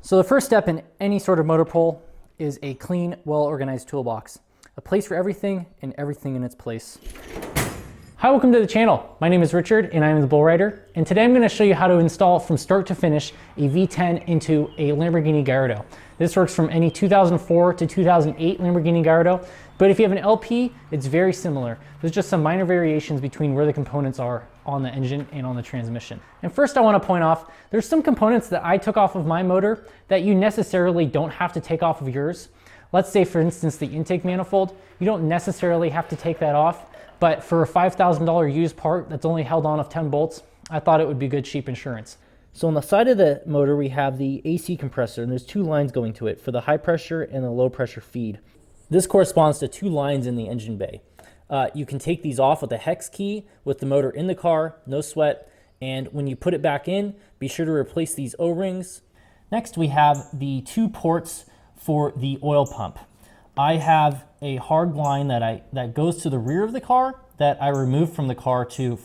So the first step in any sort of motor pull is a clean, well-organized toolbox. A place for everything and everything in its place. Hi, welcome to the channel. My name is Richard and I am the Bull Rider. And today I'm going to show you how to install from start to finish a V10 into a Lamborghini Gallardo. This works from any 2004 to 2008 Lamborghini Gallardo. But if you have an LP, it's very similar. There's just some minor variations between where the components are on the engine and on the transmission. And first I want to point off, there's some components that I took off of my motor that you necessarily don't have to take off of yours. Let's say for instance the intake manifold, you don't necessarily have to take that off, but for a $5,000 used part that's only held on of 10 bolts, I thought it would be good cheap insurance. So on the side of the motor we have the AC compressor, and there's two lines going to it for the high pressure and the low pressure feed. This corresponds to two lines in the engine bay. You can take these off with a hex key with the motor in the car, no sweat, and when you put it back in, be sure to replace these O-rings. Next we have the two ports for the oil pump. I have a hard line that goes to the rear of the car that I removed from the car to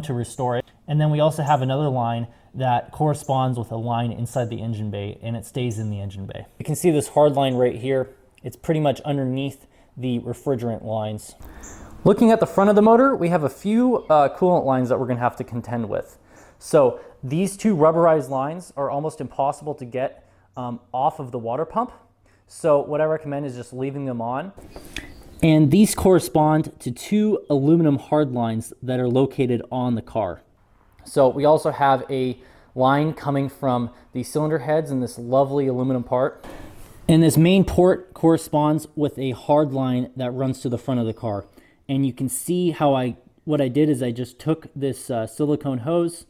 restore it. And then we also have another line that corresponds with a line inside the engine bay, and it stays in the engine bay. You can see this hard line right here. It's pretty much underneath the refrigerant lines. Looking at the front of the motor, we have a few coolant lines that we're gonna have to contend with. So these two rubberized lines are almost impossible to get off of the water pump. So what I recommend is just leaving them on. And these correspond to two aluminum hard lines that are located on the car. So we also have a line coming from the cylinder heads in this lovely aluminum part. And this main port corresponds with a hard line that runs to the front of the car. And you can see how what I did is I just took this silicone hose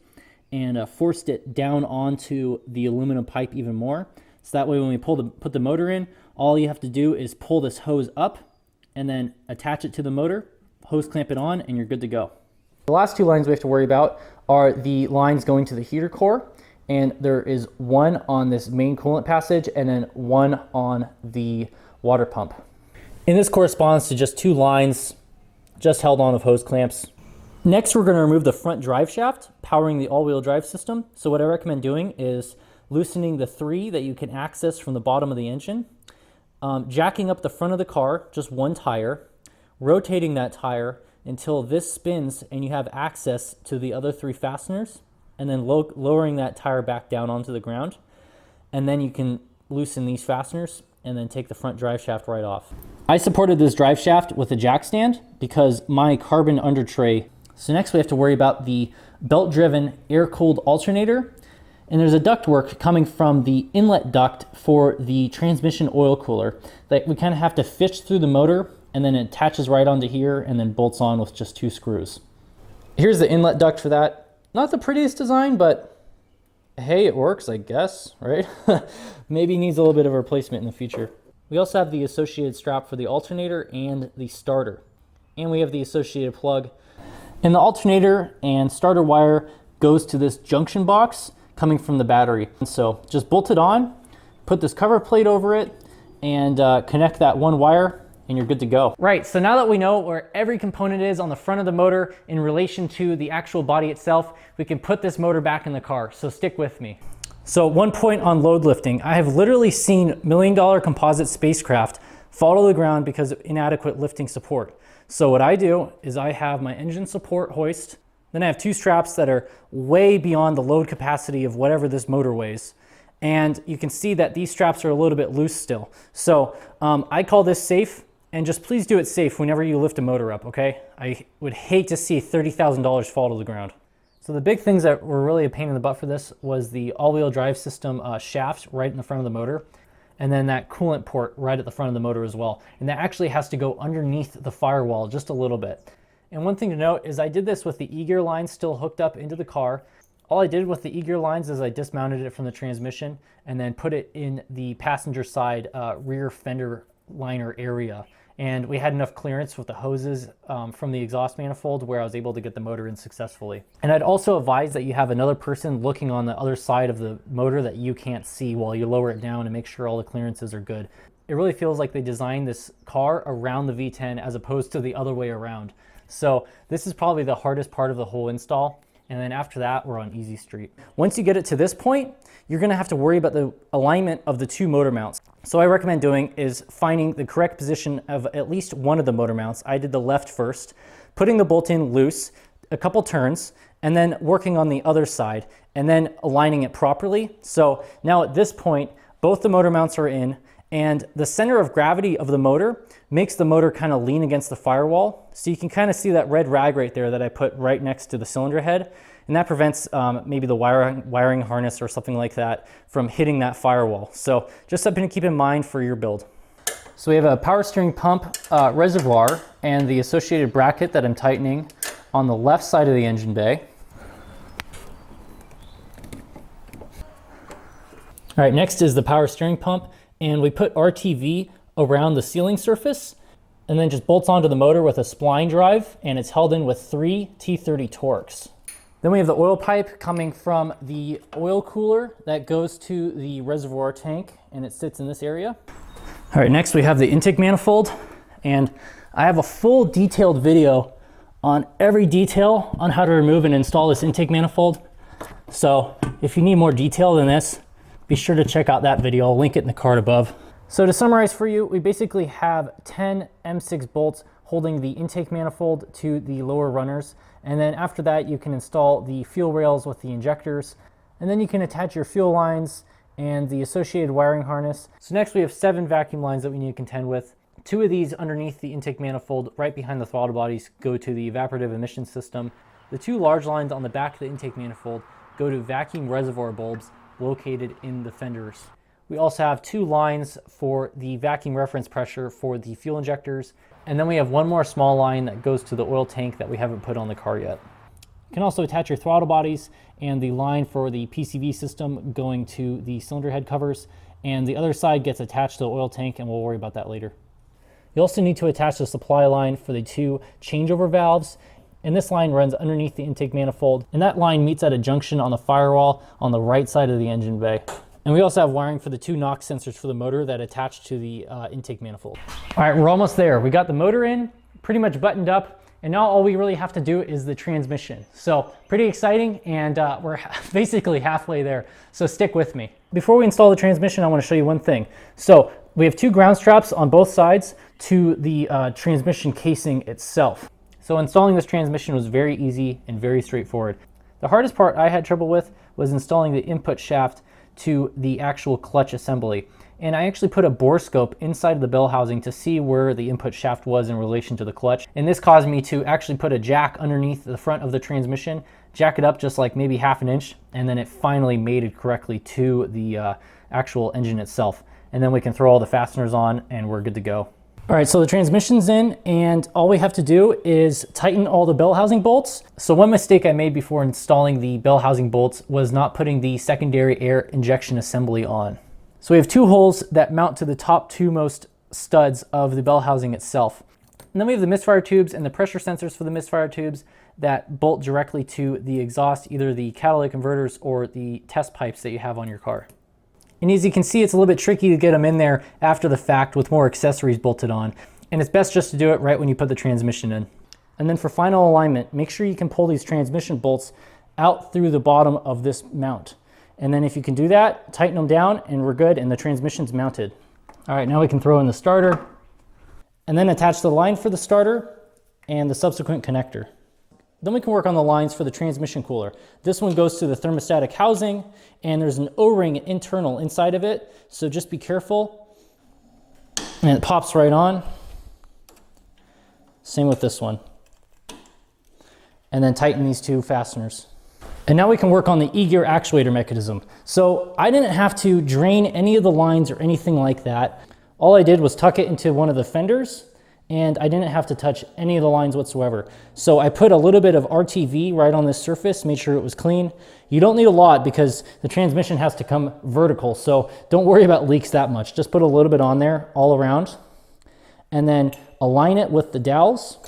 and forced it down onto the aluminum pipe even more. So that way when we put the motor in, all you have to do is pull this hose up and then attach it to the motor, hose clamp it on, and you're good to go. The last two lines we have to worry about are the lines going to the heater core. And there is one on this main coolant passage and then one on the water pump. And this corresponds to just two lines just held on with hose clamps. Next, we're going to remove the front drive shaft powering the all-wheel drive system. So what I recommend doing is loosening the three that you can access from the bottom of the engine, jacking up the front of the car, just one tire, rotating that tire until this spins and you have access to the other three fasteners, and then lowering that tire back down onto the ground. And then you can loosen these fasteners and then take the front drive shaft right off. I supported this drive shaft with a jack stand because my carbon under tray. So next we have to worry about the belt-driven air-cooled alternator. And there's a ductwork coming from the inlet duct for the transmission oil cooler that we kind of have to fish through the motor, and then it attaches right onto here and then bolts on with just two screws. Here's the inlet duct for that. Not the prettiest design, but hey, it works, I guess, right? Maybe needs a little bit of a replacement in the future. We also have the associated strap for the alternator and the starter. And we have the associated plug. And the alternator and starter wire goes to this junction box coming from the battery. So just bolt it on, put this cover plate over it, and connect that one wire, and you're good to go. Right, so now that we know where every component is on the front of the motor in relation to the actual body itself, we can put this motor back in the car, so stick with me. So one point on load lifting, I have literally seen million-dollar composite spacecraft fall to the ground because of inadequate lifting support. So what I do is I have my engine support hoist, then I have two straps that are way beyond the load capacity of whatever this motor weighs. And you can see that these straps are a little bit loose still. So I call this safe. And just please do it safe whenever you lift a motor up, okay? I would hate to see $30,000 fall to the ground. So the big things that were really a pain in the butt for this was the all-wheel drive system shaft right in the front of the motor, and then that coolant port right at the front of the motor as well. And that actually has to go underneath the firewall just a little bit. And one thing to note is I did this with the E-gear lines still hooked up into the car. All I did with the E-gear lines is I dismounted it from the transmission and then put it in the passenger side rear fender liner area. And we had enough clearance with the hoses from the exhaust manifold where I was able to get the motor in successfully. And I'd also advise that you have another person looking on the other side of the motor that you can't see while you lower it down and make sure all the clearances are good. It really feels like they designed this car around the V10 as opposed to the other way around. So this is probably the hardest part of the whole install. And then after that, we're on easy street. Once you get it to this point, you're gonna have to worry about the alignment of the two motor mounts. So what I recommend doing is finding the correct position of at least one of the motor mounts. I did the left first, putting the bolt in loose, a couple turns, and then working on the other side, and then aligning it properly. So now at this point, both the motor mounts are in, and the center of gravity of the motor makes the motor kind of lean against the firewall. So you can kind of see that red rag right there that I put right next to the cylinder head, and that prevents maybe the wiring harness or something like that from hitting that firewall. So just something to keep in mind for your build. So we have a power steering pump reservoir and the associated bracket that I'm tightening on the left side of the engine bay. All right, next is the power steering pump, and we put RTV around the sealing surface and then just bolts onto the motor with a spline drive, and it's held in with 3 T30 Torx. Then we have the oil pipe coming from the oil cooler that goes to the reservoir tank, and it sits in this area. All right, next we have the intake manifold, and I have a full detailed video on every detail on how to remove and install this intake manifold. So if you need more detail than this, be sure to check out that video. I'll link it in the card above. So to summarize for you, we basically have 10 M6 bolts holding the intake manifold to the lower runners. And then after that, you can install the fuel rails with the injectors. And then you can attach your fuel lines and the associated wiring harness. So next we have 7 vacuum lines that we need to contend with. 2 of these underneath the intake manifold, right behind the throttle bodies, go to the evaporative emission system. The 2 large lines on the back of the intake manifold go to vacuum reservoir bulbs located in the fenders. We also have 2 lines for the vacuum reference pressure for the fuel injectors. And then we have 1 more small line that goes to the oil tank that we haven't put on the car yet. You can also attach your throttle bodies and the line for the PCV system going to the cylinder head covers. And the other side gets attached to the oil tank, and we'll worry about that later. You also need to attach the supply line for the 2 changeover valves. And this line runs underneath the intake manifold, and that line meets at a junction on the firewall on the right side of the engine bay. And we also have wiring for the 2 NOx sensors for the motor that attach to the intake manifold. All right, we're almost there. We got the motor in, pretty much buttoned up, and now all we really have to do is the transmission. So pretty exciting, and we're basically halfway there, so stick with me. Before we install the transmission, I want to show you one thing. So we have 2 ground straps on both sides to the transmission casing itself. So installing this transmission was very easy and very straightforward. The hardest part I had trouble with was installing the input shaft to the actual clutch assembly. And I actually put a bore scope inside of the bell housing to see where the input shaft was in relation to the clutch. And this caused me to actually put a jack underneath the front of the transmission, jack it up just like maybe ½ inch, and then it finally mated correctly to the actual engine itself. And then we can throw all the fasteners on and we're good to go. All right, so the transmission's in, and all we have to do is tighten all the bell housing bolts. So one mistake I made before installing the bell housing bolts was not putting the secondary air injection assembly on. So we have 2 holes that mount to the top 2 most studs of the bell housing itself. And then we have the misfire tubes and the pressure sensors for the misfire tubes that bolt directly to the exhaust, either the catalytic converters or the test pipes that you have on your car. And as you can see, it's a little bit tricky to get them in there after the fact with more accessories bolted on. And it's best just to do it right when you put the transmission in. And then for final alignment, make sure you can pull these transmission bolts out through the bottom of this mount. And then if you can do that, tighten them down and we're good, and the transmission's mounted. All right, now we can throw in the starter and then attach the line for the starter and the subsequent connector. Then we can work on the lines for the transmission cooler. This one goes to the thermostatic housing, and there's an O-ring internal inside of it, so just be careful. And it pops right on. Same with this one. And then tighten these 2 fasteners. And now we can work on the E-gear actuator mechanism. So I didn't have to drain any of the lines or anything like that. All I did was tuck it into one of the fenders, and I didn't have to touch any of the lines whatsoever. So I put a little bit of RTV right on this surface, made sure it was clean. You don't need a lot because the transmission has to come vertical, so don't worry about leaks that much. Just put a little bit on there all around, and then align it with the dowels.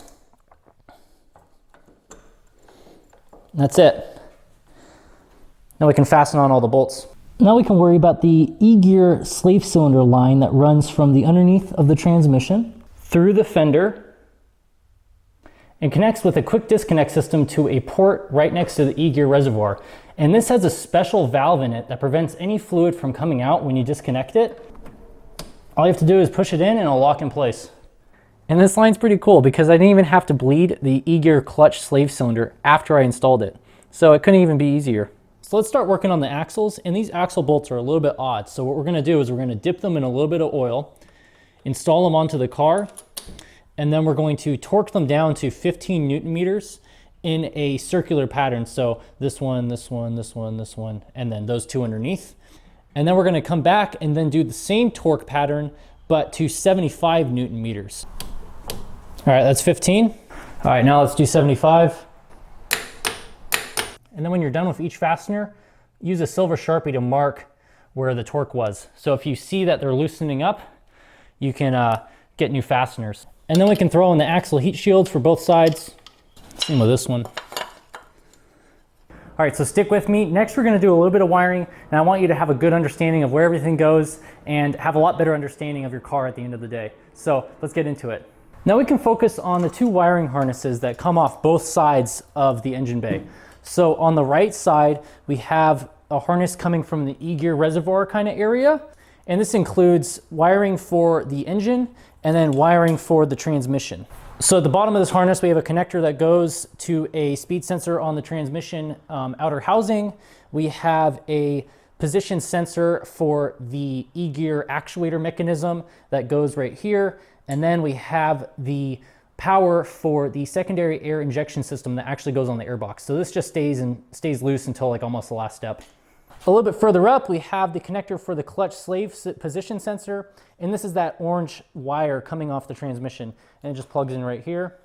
That's it. Now we can fasten on all the bolts. Now we can worry about the E-gear slave cylinder line that runs from the underneath of the transmission through the fender and connects with a quick disconnect system to a port right next to the E-gear reservoir. And this has a special valve in it that prevents any fluid from coming out when you disconnect it. All you have to do is push it in and it'll lock in place. And this line's pretty cool because I didn't even have to bleed the E-gear clutch slave cylinder after I installed it. So it couldn't even be easier. So let's start working on the axles, and these axle bolts are a little bit odd. So what we're gonna do is we're gonna dip them in a little bit of oil, install them onto the car, and then we're going to torque them down to 15 Newton meters in a circular pattern. So this one, this one, this one, this one, and then those two underneath. And then we're gonna come back and then do the same torque pattern, but to 75 Newton meters. All right, that's 15. All right, now let's do 75. And then when you're done with each fastener, use a silver Sharpie to mark where the torque was. So if you see that they're loosening up, you can get new fasteners. And then we can throw in the axle heat shields for both sides. Same with this one. All right, so stick with me. Next, we're gonna do a little bit of wiring, and I want you to have a good understanding of where everything goes and have a lot better understanding of your car at the end of the day. So let's get into it. Now we can focus on the two wiring harnesses that come off both sides of the engine bay. So on the right side, we have a harness coming from the E-gear reservoir kind of area. And this includes wiring for the engine and then wiring for the transmission. So at the bottom of this harness, we have a connector that goes to a speed sensor on the transmission outer housing. We have a position sensor for the E-gear actuator mechanism that goes right here. And then we have the power for the secondary air injection system that actually goes on the airbox. So this just stays loose until like almost the last step. A little bit further up, we have the connector for the clutch slave position sensor. And this is that orange wire coming off the transmission, and it just plugs in right here.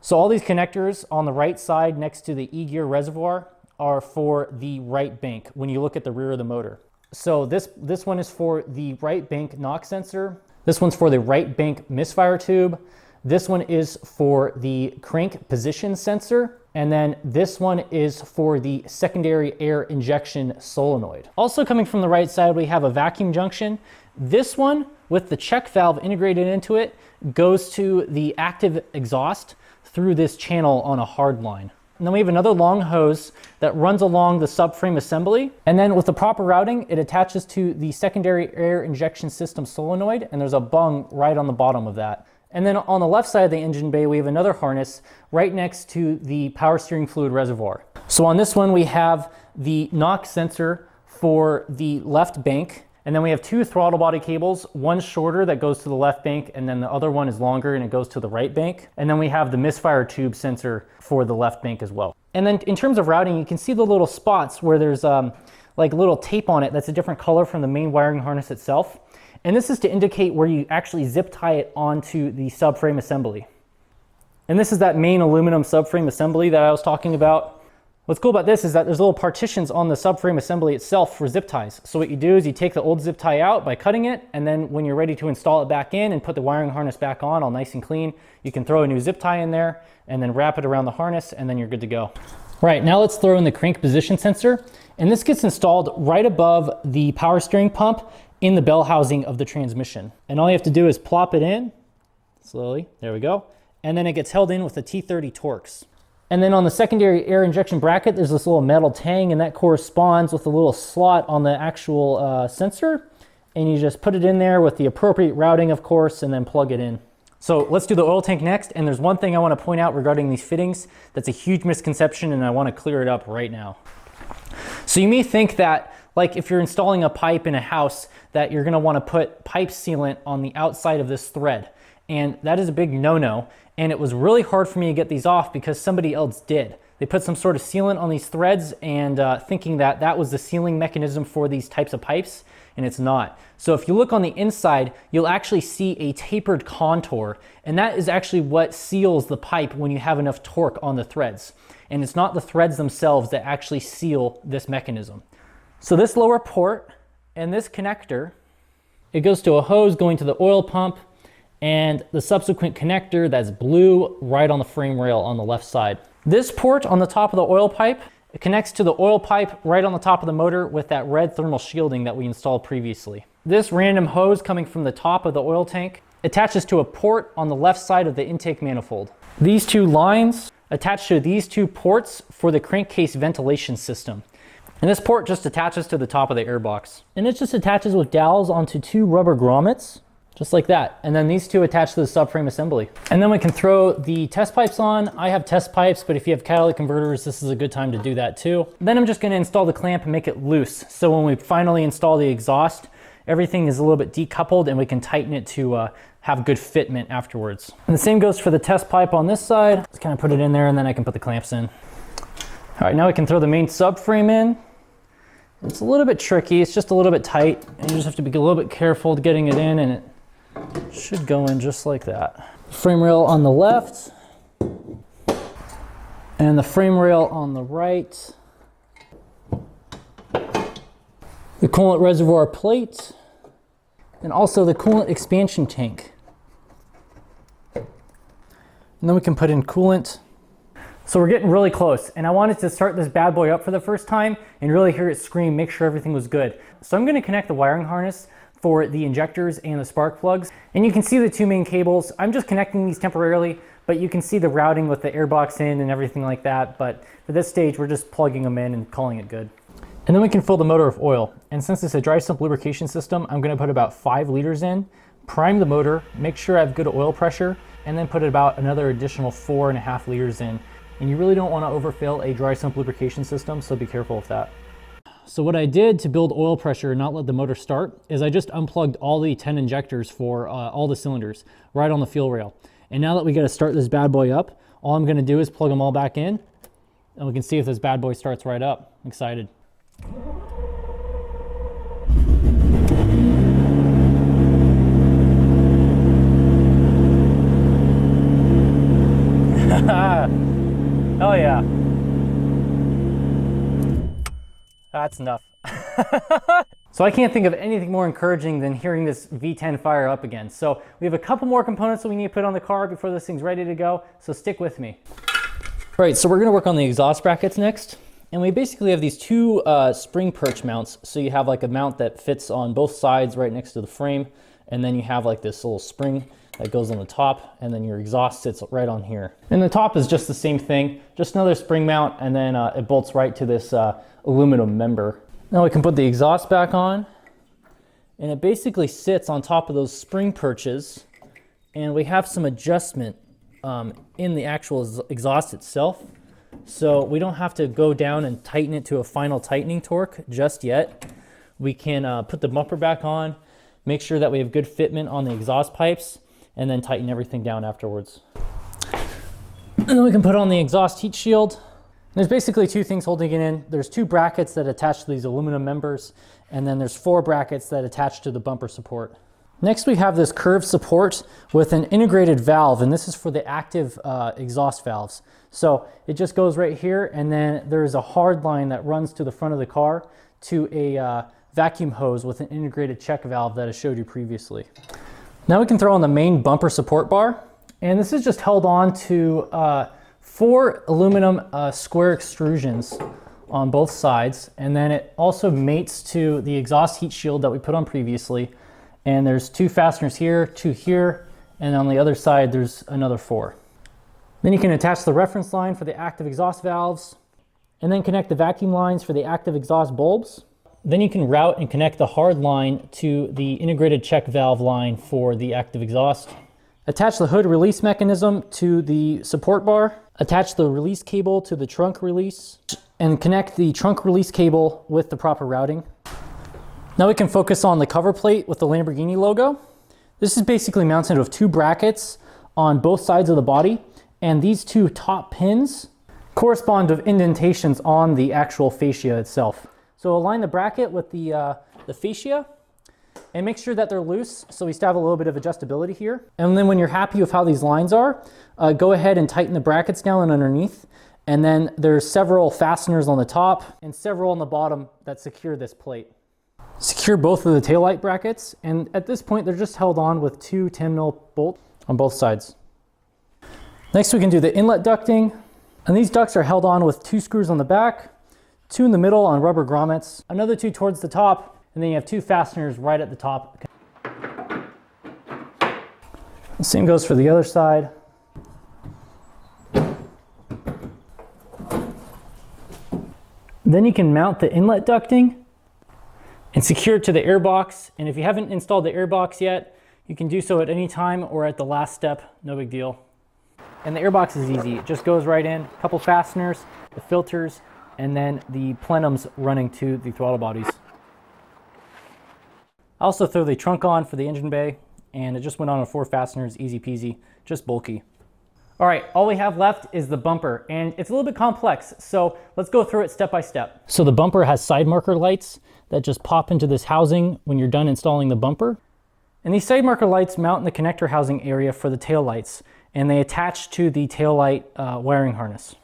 So all these connectors on the right side next to the E-gear reservoir are for the right bank when you look at the rear of the motor. So this one is for the right bank knock sensor. This one's for the right bank misfire tube. This one is for the crank position sensor. And then this one is for the secondary air injection solenoid. Also coming from the right side, we have a vacuum junction. This one with the check valve integrated into it goes to the active exhaust through this channel on a hard line. And then we have another long hose that runs along the subframe assembly. And then with the proper routing, it attaches to the secondary air injection system solenoid, and there's a bung right on the bottom of that. And then on the left side of the engine bay, we have another harness right next to the power steering fluid reservoir. So on this one, we have the knock sensor for the left bank. And then we have two throttle body cables, one shorter that goes to the left bank, and then the other one is longer and it goes to the right bank. And then we have the misfire tube sensor for the left bank as well. And then in terms of routing, you can see the little spots where there's like little tape on it that's a different color from the main wiring harness itself. And this is to indicate where you actually zip tie it onto the subframe assembly. And this is that main aluminum subframe assembly that I was talking about. What's cool about this is that there's little partitions on the subframe assembly itself for zip ties. So what you do is you take the old zip tie out by cutting it, and then when you're ready to install it back in and put the wiring harness back on all nice and clean, you can throw a new zip tie in there and then wrap it around the harness, and then you're good to go. Right, now let's throw in the crank position sensor. And this gets installed right above the power steering pump in the bell housing of the transmission. And all you have to do is plop it in slowly, there we go. And then it gets held in with the T30 Torx. And then on the secondary air injection bracket, there's this little metal tang, and that corresponds with a little slot on the actual sensor. And you just put it in there with the appropriate routing, of course, and then plug it in. So let's do the oil tank next. And there's one thing I want to point out regarding these fittings that's a huge misconception, and I want to clear it up right now. So you may think that, like if you're installing a pipe in a house, that you're going to want to put pipe sealant on the outside of this thread. And that is a big no-no. And it was really hard for me to get these off because somebody else did. They put some sort of sealant on these threads and thinking that that was the sealing mechanism for these types of pipes, and it's not. So if you look on the inside, you'll actually see a tapered contour, and that is actually what seals the pipe when you have enough torque on the threads. And it's not the threads themselves that actually seal this mechanism. So this lower port and this connector, it goes to a hose going to the oil pump, and the subsequent connector that's blue right on the frame rail on the left side. This port on the top of the oil pipe, it connects to the oil pipe right on the top of the motor with that red thermal shielding that we installed previously. This random hose coming from the top of the oil tank attaches to a port on the left side of the intake manifold. These two lines attach to these two ports for the crankcase ventilation system. And this port just attaches to the top of the airbox. And it just attaches with dowels onto two rubber grommets, just like that. And then these two attach to the subframe assembly. And then we can throw the test pipes on. I have test pipes, but if you have catalytic converters, this is a good time to do that too. Then I'm just gonna install the clamp and make it loose. So when we finally install the exhaust, everything is a little bit decoupled and we can tighten it to have good fitment afterwards. And the same goes for the test pipe on this side. Let's kind of put it in there and then I can put the clamps in. All right, now we can throw the main subframe in. It's a little bit tricky, it's just a little bit tight, and you just have to be a little bit careful getting it in, and it should go in just like that. Frame rail on the left, and the frame rail on the right. The coolant reservoir plate, and also the coolant expansion tank. And then we can put in coolant. So we're getting really close, and I wanted to start this bad boy up for the first time and really hear it scream, make sure everything was good. So I'm gonna connect the wiring harness for the injectors and the spark plugs. And you can see the two main cables. I'm just connecting these temporarily, but you can see the routing with the airbox in and everything like that. But for this stage, we're just plugging them in and calling it good. And then we can fill the motor with oil. And since it's a dry sump lubrication system, I'm gonna put about 5 liters in, prime the motor, make sure I have good oil pressure, and then put about another additional 4.5 liters in. And you really don't want to overfill a dry sump lubrication system, so be careful with that. So what I did to build oil pressure and not let the motor start is I just unplugged all the 10 injectors for all the cylinders right on the fuel rail. And now that we got to start this bad boy up, all I'm going to do is plug them all back in, and we can see if this bad boy starts right up. I'm excited. Oh yeah. That's enough. So I can't think of anything more encouraging than hearing this V10 fire up again. So we have a couple more components that we need to put on the car before this thing's ready to go. So stick with me. All right, so we're gonna work on the exhaust brackets next. And we basically have these two spring perch mounts. So you have like a mount that fits on both sides right next to the frame. And then you have like this little spring that goes on the top, and then your exhaust sits right on here. And the top is just the same thing, just another spring mount, and then it bolts right to this aluminum member. Now we can put the exhaust back on, and it basically sits on top of those spring perches, and we have some adjustment in the actual exhaust itself. So we don't have to go down and tighten it to a final tightening torque just yet. We can put the bumper back on, make sure that we have good fitment on the exhaust pipes, and then tighten everything down afterwards. And then we can put on the exhaust heat shield. There's basically two things holding it in. There's 2 brackets that attach to these aluminum members, and then there's 4 brackets that attach to the bumper support. Next, we have this curved support with an integrated valve, and this is for the active exhaust valves. So it just goes right here, and then there's a hard line that runs to the front of the car to a vacuum hose with an integrated check valve that I showed you previously. Now we can throw on the main bumper support bar, and this is just held on to 4 aluminum square extrusions on both sides, and then it also mates to the exhaust heat shield that we put on previously. And there's 2 fasteners here, 2 here, and on the other side there's another 4. Then you can attach the reference line for the active exhaust valves, and then connect the vacuum lines for the active exhaust bulbs. Then you can route and connect the hard line to the integrated check valve line for the active exhaust. Attach the hood release mechanism to the support bar. Attach the release cable to the trunk release, and connect the trunk release cable with the proper routing. Now we can focus on the cover plate with the Lamborghini logo. This is basically mounted with 2 brackets on both sides of the body, and these 2 top pins correspond to indentations on the actual fascia itself. So align the bracket with the fascia and make sure that they're loose, so we still have a little bit of adjustability here. And then when you're happy with how these lines are, go ahead and tighten the brackets down and underneath. And then there's several fasteners on the top and several on the bottom that secure this plate. Secure both of the taillight brackets, and at this point they're just held on with 2 10mm bolts on both sides. Next we can do the inlet ducting, and these ducts are held on with 2 screws on the back, 2 in the middle on rubber grommets, another 2 towards the top, and then you have 2 fasteners right at the top. The same goes for the other side. Then you can mount the inlet ducting and secure it to the airbox. And if you haven't installed the airbox yet, you can do so at any time or at the last step, no big deal. And the airbox is easy. It just goes right in, a couple fasteners, the filters, and then the plenums running to the throttle bodies. I also throw the trunk on for the engine bay, and it just went on with 4 fasteners, easy peasy, just bulky. All right, all we have left is the bumper, and it's a little bit complex, so let's go through it step by step. So the bumper has side marker lights that just pop into this housing when you're done installing the bumper. And these side marker lights mount in the connector housing area for the tail lights, and they attach to the tail light wiring harness.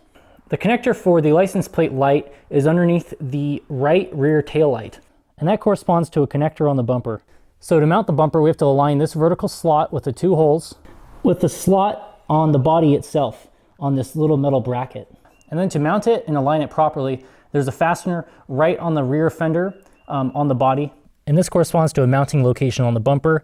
The connector for the license plate light is underneath the right rear tail light, and that corresponds to a connector on the bumper. So to mount the bumper, we have to align this vertical slot with the 2 holes with the slot on the body itself on this little metal bracket. And then to mount it and align it properly, there's a fastener right on the rear fender on the body. And this corresponds to a mounting location on the bumper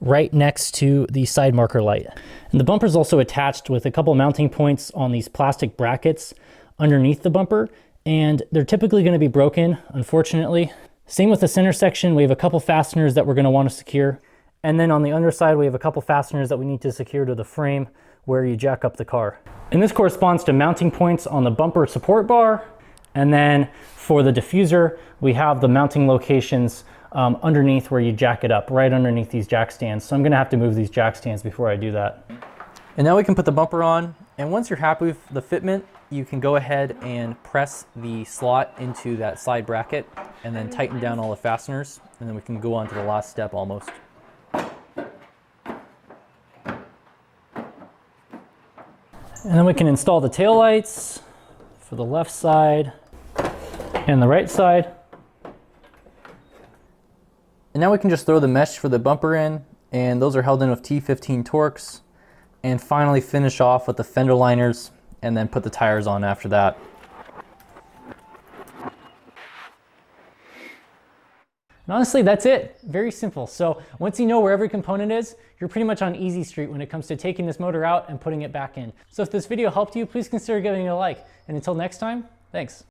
right next to the side marker light. And the bumper is also attached with a couple mounting points on these plastic brackets underneath the bumper. And they're typically going to be broken, unfortunately. Same with the center section. We have a couple fasteners that we're going to want to secure. And then on the underside, we have a couple fasteners that we need to secure to the frame where you jack up the car. And this corresponds to mounting points on the bumper support bar. And then for the diffuser, we have the mounting locations underneath where you jack it up, right underneath these jack stands. So I'm gonna have to move these jack stands before I do that. And now we can put the bumper on. And once you're happy with the fitment, you can go ahead and press the slot into that side bracket and then tighten down all the fasteners. And then we can go on to the last step almost. And then we can install the taillights for the left side and the right side. And now we can just throw the mesh for the bumper in, and those are held in with T15 Torx. And finally finish off with the fender liners and then put the tires on after that. And honestly, that's it. Very simple. So once you know where every component is, you're pretty much on easy street when it comes to taking this motor out and putting it back in. So if this video helped you, please consider giving it a like. And until next time, thanks.